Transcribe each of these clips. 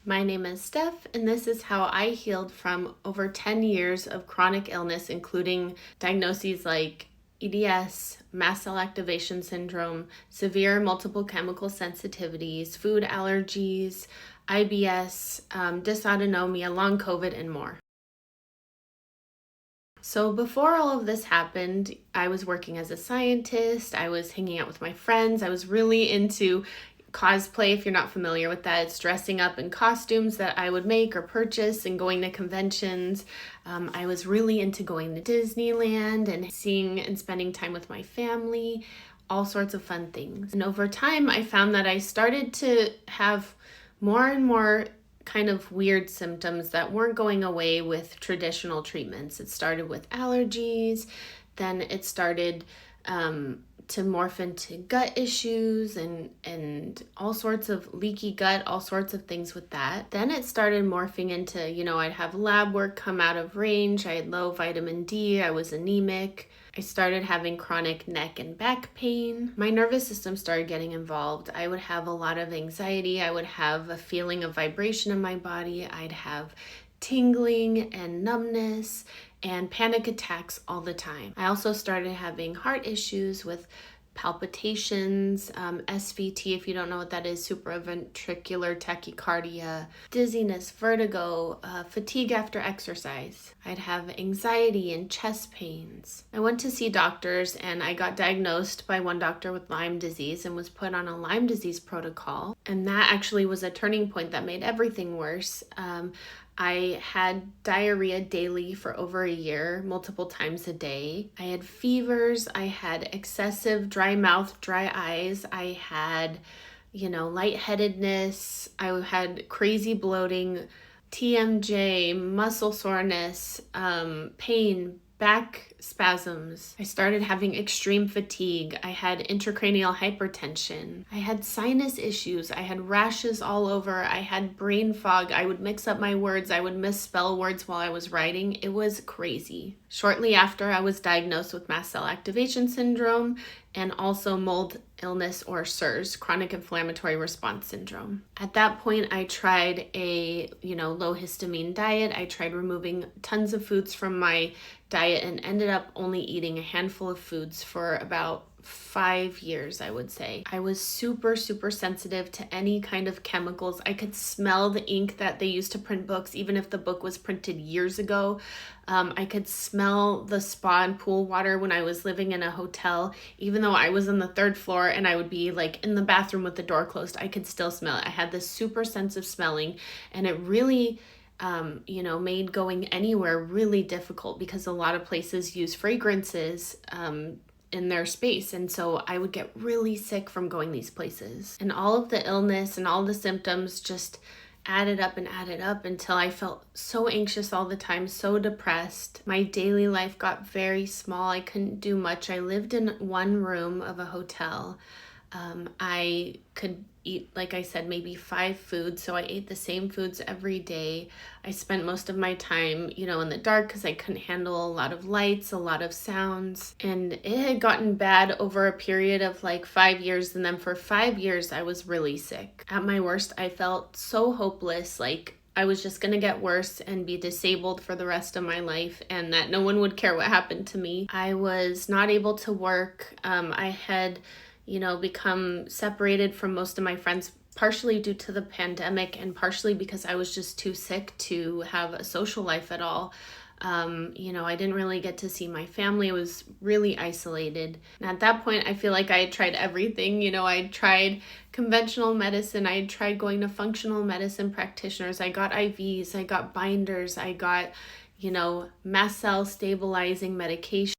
My name is Steph, and this is how I healed from over 10 years of chronic illness, including diagnoses like EDS, mast cell activation syndrome, severe multiple chemical sensitivities, food allergies, IBS, dysautonomia, long COVID, and more. So before all of this happened, I was working as a scientist, I was hanging out with my friends, I was really into cosplay. If you're not familiar with that, it's dressing up in costumes that I would make or purchase and going to conventions. I was really into going to Disneyland and seeing and spending time with my family, all sorts of fun things. And over time, I found that I started to have more and more kind of weird symptoms that weren't going away with traditional treatments. It started with allergies, then it started to morph into gut issues and all sorts of leaky gut, all sorts of things with that. Then it started morphing into, I'd have lab work come out of range, I had low vitamin D, I was anemic. I started having chronic neck and back pain. My nervous system started getting involved. I would have a lot of anxiety. I would have a feeling of vibration in my body. I'd have tingling and numbness and panic attacks all the time. I also started having heart issues with palpitations, SVT, if you don't know what that is, supraventricular tachycardia, dizziness, vertigo, fatigue after exercise. I'd have anxiety and chest pains. I went to see doctors and I got diagnosed by one doctor with Lyme disease and was put on a Lyme disease protocol. And that actually was a turning point that made everything worse. I had diarrhea daily for over a year, multiple times a day. I had fevers. I had excessive dry mouth, dry eyes. I had, lightheadedness. I had crazy bloating, TMJ, muscle soreness, pain, back spasms. I started having extreme fatigue. I had intracranial hypertension. I had sinus issues. I had rashes all over. I had brain fog. I would mix up my words. I would misspell words while I was writing. It was crazy. Shortly after, I was diagnosed with mast cell activation syndrome and also mold illness, or CIRS, chronic inflammatory response syndrome. At that point, I tried a, low histamine diet. I tried removing tons of foods from my diet and ended up only eating a handful of foods for about 5 years, I would say. I was super, super sensitive to any kind of chemicals. I could smell the ink that they used to print books, even if the book was printed years ago. I could smell the spa and pool water when I was living in a hotel. Even though I was on the 3rd floor and I would be like in the bathroom with the door closed, I could still smell it. I had this super sense of smelling, and it really made going anywhere really difficult because a lot of places use fragrances in their space. And so I would get really sick from going these places. And all of the illness and all the symptoms just added up until I felt so anxious all the time, so depressed. My daily life got very small. I couldn't do much. I lived in one room of a hotel. I could eat, like I said, maybe 5 foods. So I ate the same foods every day. I spent most of my time, in the dark because I couldn't handle a lot of lights, a lot of sounds. And it had gotten bad over a period of like 5 years. And then for 5 years, I was really sick. At my worst, I felt so hopeless, like I was just going to get worse and be disabled for the rest of my life and that no one would care what happened to me. I was not able to work. I had become separated from most of my friends, partially due to the pandemic and partially because I was just too sick to have a social life at all. I didn't really get to see my family. I was really isolated. And at that point, I feel like I had tried everything. I tried conventional medicine. I had tried going to functional medicine practitioners. I got IVs. I got binders. I got, mast cell stabilizing medication.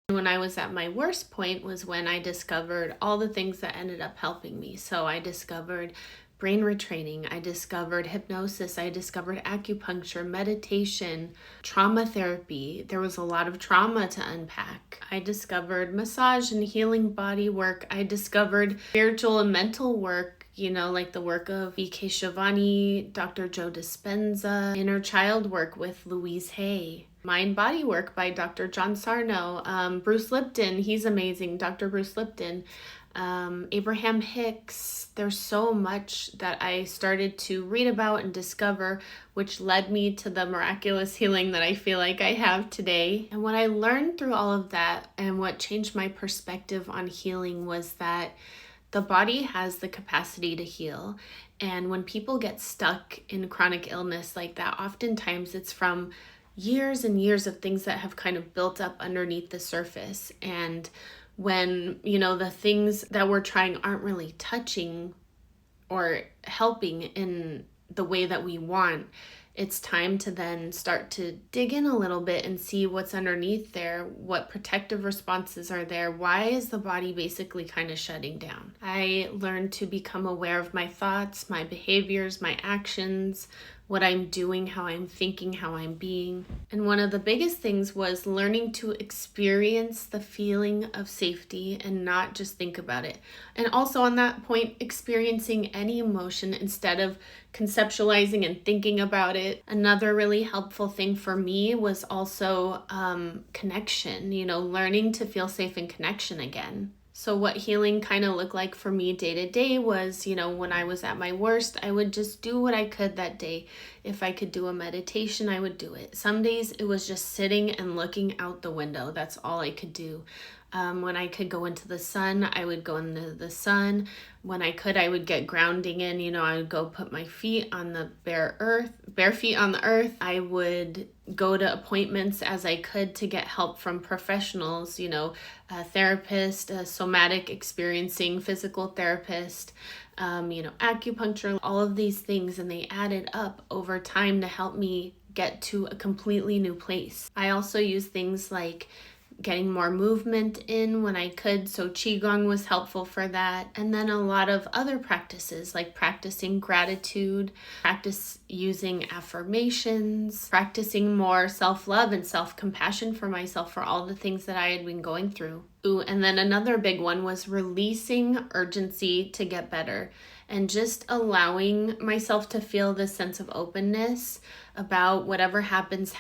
When I was at my worst point was when I discovered all the things that ended up helping me. So I discovered brain retraining, I discovered hypnosis, I discovered acupuncture, meditation, trauma therapy. There was a lot of trauma to unpack. I discovered massage and healing body work. I discovered spiritual and mental work, like the work of V.K. Shivani, Dr. Joe Dispenza, inner child work with Louise Hay. Mind Body Work by Dr. John Sarno, Bruce Lipton, he's amazing, Dr. Bruce Lipton. Abraham Hicks. There's so much that I started to read about and discover, which led me to the miraculous healing that I feel like I have today. And what I learned through all of that and what changed my perspective on healing was that the body has the capacity to heal. And when people get stuck in chronic illness like that, oftentimes it's from years and years of things that have kind of built up underneath the surface. And when, the things that we're trying aren't really touching or helping in the way that we want, it's time to then start to dig in a little bit and see what's underneath there, what protective responses are there, why is the body basically kind of shutting down. I learned to become aware of my thoughts, my behaviors, my actions, what I'm doing, how I'm thinking, how I'm being. And one of the biggest things was learning to experience the feeling of safety and not just think about it. And also on that point, experiencing any emotion instead of conceptualizing and thinking about it. Another really helpful thing for me was also connection, learning to feel safe in connection again. So what healing kind of looked like for me day to day was, when I was at my worst, I would just do what I could that day. If I could do a meditation, I would do it. Some days it was just sitting and looking out the window. That's all I could do. When I could go into the sun, I would go into the sun. When I could, I would get grounding in, I would go put my feet on the bare feet on the earth. I would go to appointments as I could to get help from professionals, a therapist, a somatic experiencing physical therapist, acupuncture, all of these things. And they added up over time to help me get to a completely new place. I also use things like getting more movement in when I could. So Qigong was helpful for that. And then a lot of other practices like practicing gratitude, practice using affirmations, practicing more self-love and self-compassion for myself for all the things that I had been going through. Ooh, and then another big one was releasing urgency to get better and just allowing myself to feel this sense of openness about whatever happens.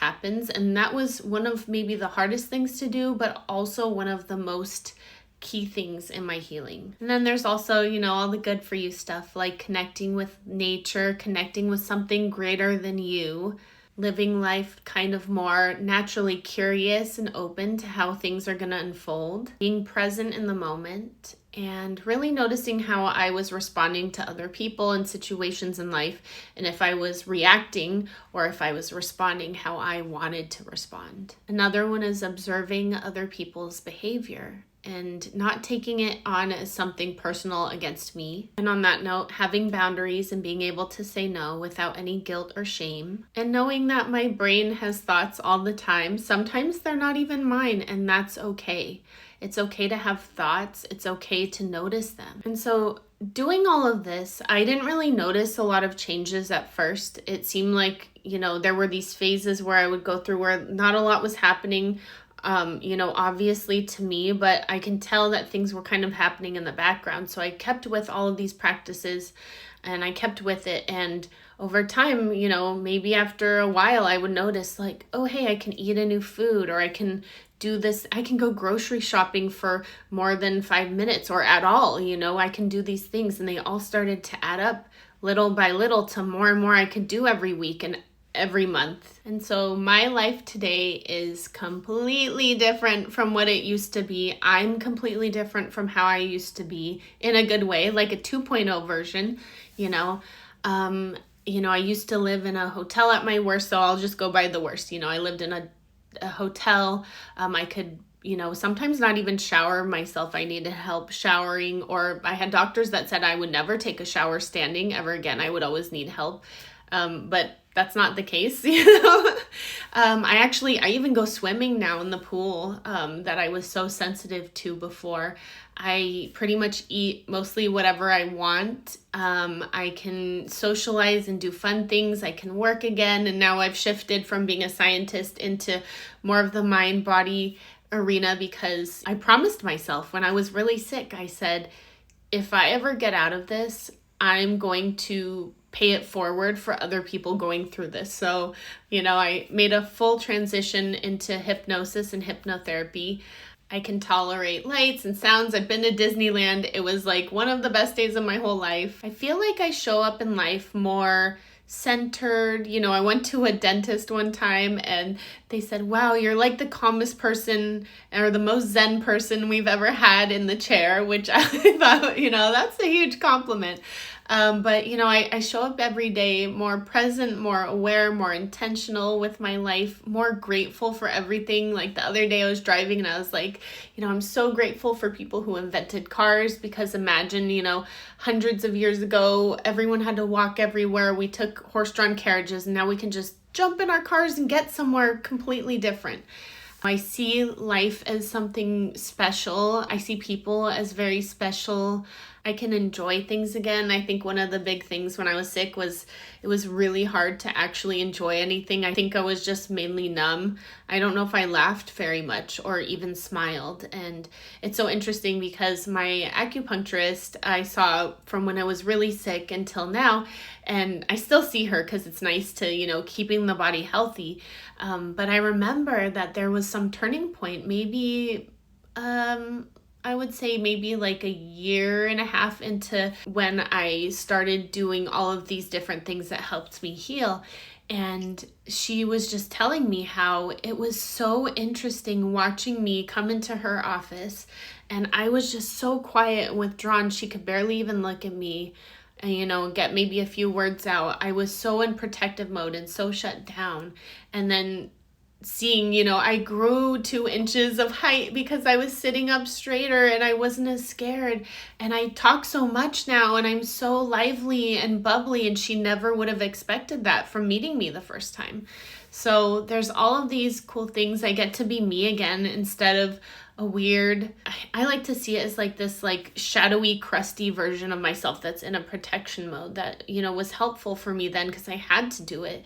And that was one of maybe the hardest things to do, but also one of the most key things in my healing. And then there's also, all the good for you stuff like connecting with nature, connecting with something greater than you, living life kind of more naturally curious and open to how things are going to unfold, being present in the moment, and really noticing how I was responding to other people and situations in life, and if I was reacting or if I was responding how I wanted to respond. Another one is observing other people's behavior and not taking it on as something personal against me. And on that note, having boundaries and being able to say no without any guilt or shame. And knowing that my brain has thoughts all the time. Sometimes they're not even mine, and that's okay. It's okay to have thoughts. It's okay to notice them. And so doing all of this, I didn't really notice a lot of changes at first. It seemed like, there were these phases where I would go through where not a lot was happening, obviously to me, but I can tell that things were kind of happening in the background. So I kept with all of these practices and I kept with it. And over time, maybe after a while, I would notice like, oh, hey, I can eat a new food, or I can do this. I can go grocery shopping for more than 5 minutes or at all. I can do these things. And they all started to add up little by little to more and more I could do every week and every month. And so my life today is completely different from what it used to be. I'm completely different from how I used to be in a good way, like a 2.0 version, I used to live in a hotel at my worst, so I'll just go by the worst. I lived in a hotel. I could, sometimes not even shower myself. I needed help showering, or I had doctors that said I would never take a shower standing ever again. I would always need help. But that's not the case, I even go swimming now in the pool that I was so sensitive to before. I pretty much eat mostly whatever I want. I can socialize and do fun things. I can work again. And now I've shifted from being a scientist into more of the mind-body arena because I promised myself when I was really sick, I said, if I ever get out of this, I'm going to pay it forward for other people going through this. So, I made a full transition into hypnosis and hypnotherapy. I can tolerate lights and sounds. I've been to Disneyland. It was like one of the best days of my whole life. I feel like I show up in life more centered. I went to a dentist one time and they said, wow, you're like the calmest person or the most zen person we've ever had in the chair, which I thought, that's a huge compliment. But I show up every day more present, more aware, more intentional with my life, more grateful for everything. Like the other day I was driving and I was like, I'm so grateful for people who invented cars, because imagine, hundreds of years ago, everyone had to walk everywhere. We took horse-drawn carriages and now we can just jump in our cars and get somewhere completely different. I see life as something special. I see people as very special. I can enjoy things again. I think one of the big things when I was sick was it was really hard to actually enjoy anything. I think I was just mainly numb. I don't know if I laughed very much or even smiled. And it's so interesting because my acupuncturist I saw from when I was really sick until now, and I still see her because it's nice to, keeping the body healthy. But I remember that there was some turning point, maybe I would say maybe like a year and a half into when I started doing all of these different things that helped me heal. And she was just telling me how it was so interesting watching me come into her office. And I was just so quiet and withdrawn. She could barely even look at me and, get maybe a few words out. I was so in protective mode and so shut down. And then seeing, I grew 2 inches of height because I was sitting up straighter and I wasn't as scared. And I talk so much now and I'm so lively and bubbly, and she never would have expected that from meeting me the first time. So there's all of these cool things. I get to be me again instead of a weird, I like to see it as like this like shadowy, crusty version of myself that's in a protection mode that, was helpful for me then because I had to do it.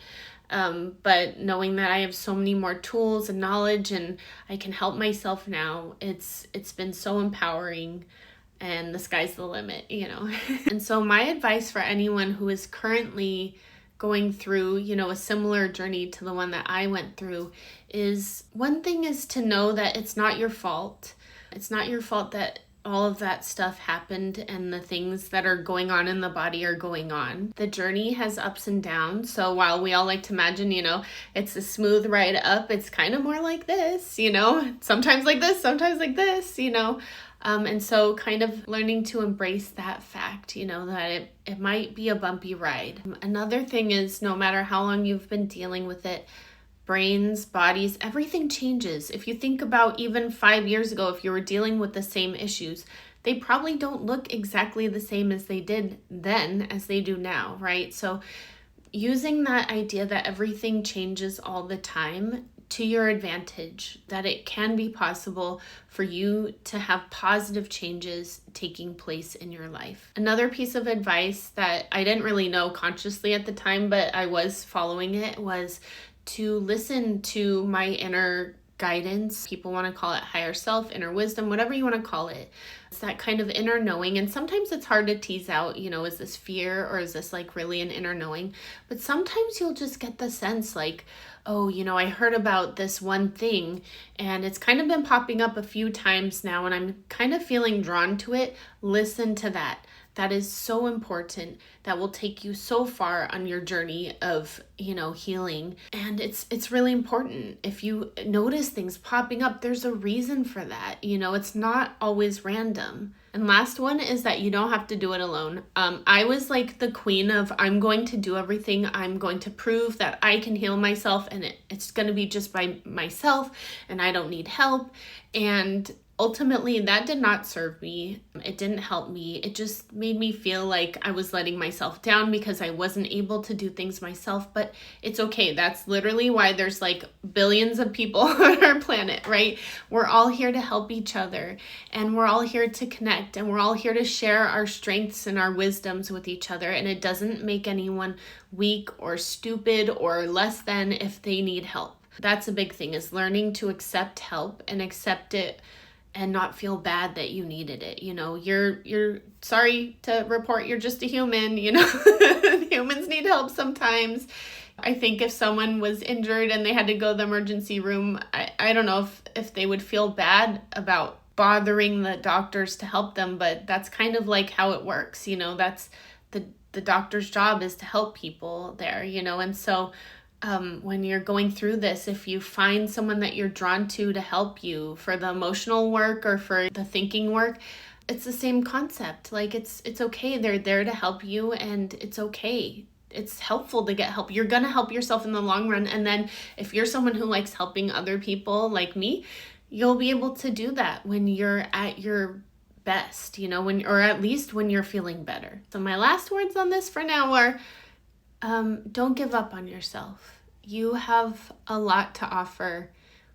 But knowing that I have so many more tools and knowledge and I can help myself now, it's been so empowering, and the sky's the limit, And so my advice for anyone who is currently going through, a similar journey to the one that I went through is, one thing is to know that it's not your fault. It's not your fault that all of that stuff happened and the things that are going on in the body are going on. The journey has ups and downs. So while we all like to imagine, it's a smooth ride up, it's kind of more like this, sometimes like this, sometimes like this, and so kind of learning to embrace that fact, that it might be a bumpy ride. Another thing is, no matter how long you've been dealing with it, brains, bodies, everything changes. If you think about even 5 years ago, if you were dealing with the same issues, they probably don't look exactly the same as they did then as they do now, right? So using that idea that everything changes all the time to your advantage, that it can be possible for you to have positive changes taking place in your life. Another piece of advice that I didn't really know consciously at the time, but I was following it, was to listen to my inner guidance. People want to call it higher self, inner wisdom, whatever you want to call it. It's that kind of inner knowing. And sometimes it's hard to tease out, is this fear or is this like really an inner knowing? But sometimes you'll just get the sense like, oh, I heard about this one thing and it's kind of been popping up a few times now and I'm kind of feeling drawn to it. Listen to that. That is so important. That will take you so far on your journey of, healing. And it's really important. If you notice things popping up, there's a reason for that. It's not always random. And last one is that you don't have to do it alone. I was like the queen of, I'm going to do everything. I'm going to prove that I can heal myself and it's going to be just by myself and I don't need help. And ultimately, that did not serve me. It didn't help me. It just made me feel like I was letting myself down because I wasn't able to do things myself. But it's okay. That's literally why there's like billions of people on our planet, right? We're all here to help each other and we're all here to connect and we're all here to share our strengths and our wisdoms with each other. And it doesn't make anyone weak or stupid or less than if they need help. That's a big thing, is learning to accept help and accept it and not feel bad that you needed it. You're sorry to report you're just a human, humans need help sometimes. I think if someone was injured and they had to go to the emergency room, I don't know if they would feel bad about bothering the doctors to help them, but that's kind of like how it works, that's the doctor's job is to help people there, and so when you're going through this, if you find someone that you're drawn to help you for the emotional work or for the thinking work, it's the same concept. Like it's okay. They're there to help you, and it's okay. It's helpful to get help. You're going to help yourself in the long run. And then if you're someone who likes helping other people like me, you'll be able to do that when you're at your best, or at least when you're feeling better. So my last words on this for now are, don't give up on yourself. You have a lot to offer.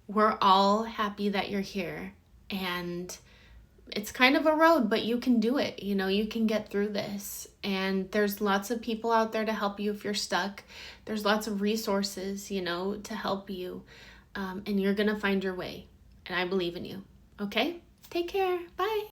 We're all happy that you're here, and it's kind of a road, but you can do it. You can get through this, and there's lots of people out there to help you if you're stuck. There's lots of resources, to help you, and you're going to find your way, and I believe in you. Okay? Take care. Bye.